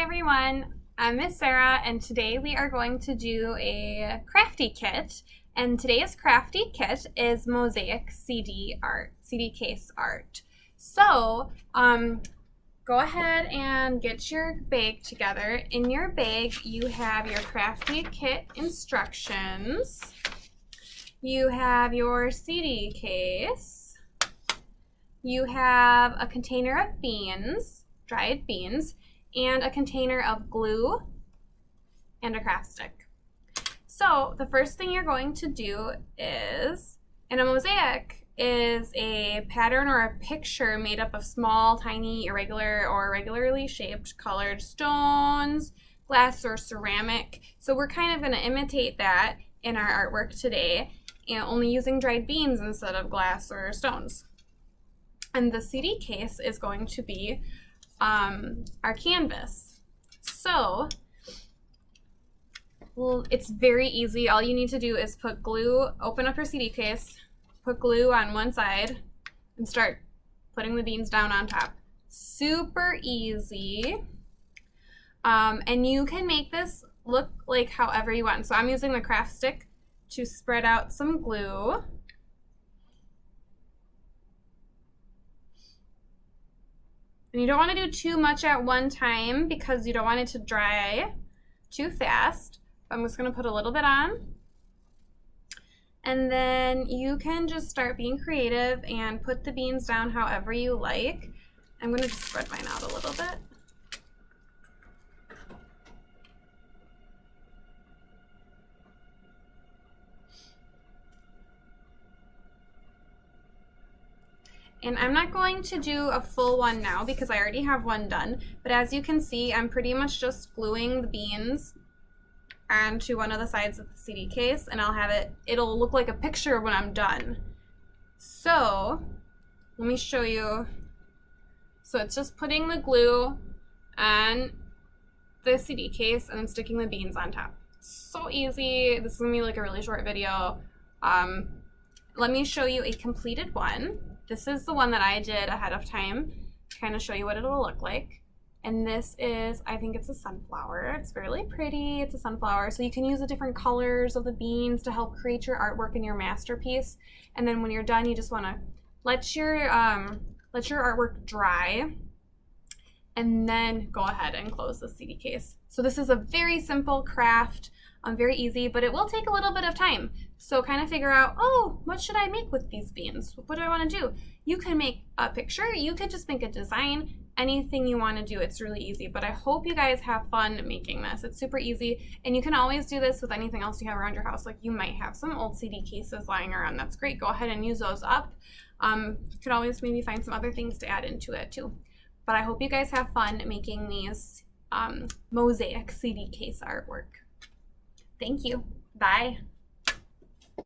Hi everyone, I'm Miss Sarah and today we are going to do a Crafty kit, and today's Crafty kit is Mosaic CD case art. So go ahead and get your bag together. In your bag you have your Crafty kit instructions, you have your CD case, you have a container of beans, dried beans, and a container of glue and a craft stick. So the first thing you're going to do is, and a mosaic is a pattern or a picture made up of small, tiny, irregular, or regularly shaped colored stones, glass, or ceramic. So we're kind of going to imitate that in our artwork today, and only using dried beans instead of glass or stones. And the CD case is going to be our canvas. So it's very easy. All you need to do is put glue, open up your CD case, put glue on one side, and start putting the beans down on top. Super easy. And you can make this look like however you want. So I'm using the craft stick to spread out some glue. And you don't want to do too much at one time because you don't want it to dry too fast. I'm just going to put a little bit on. And then you can just start being creative and put the beans down however you like. I'm going to just spread mine out a little bit. And I'm not going to do a full one now because I already have one done, but as you can see, I'm pretty much just gluing the beans onto one of the sides of the CD case, and I'll have it'll look like a picture when I'm done. So let me show you. So it's just putting the glue on the CD case and then sticking the beans on top. So easy. This is gonna be like a really short video. Let me show you a completed one. This is the one that I did ahead of time to kind of show you what it'll look like. And this is, I think it's a sunflower. It's really pretty. It's a sunflower. So you can use the different colors of the beans to help create your artwork and your masterpiece. And then when you're done, you just want to let your artwork dry and then go ahead and close the CD case. So this is a very simple craft. Very easy, but it will take a little bit of time. So kind of figure out, oh, what should I make with these beans? What do I want to do? You can make a picture. You could just make a design. Anything you want to do. It's really easy. But I hope you guys have fun making this. It's super easy. And you can always do this with anything else you have around your house. Like you might have some old CD cases lying around. That's great. Go ahead and use those up. You could always maybe find some other things to add into it too. But I hope you guys have fun making these mosaic CD case artwork. Thank you. Bye.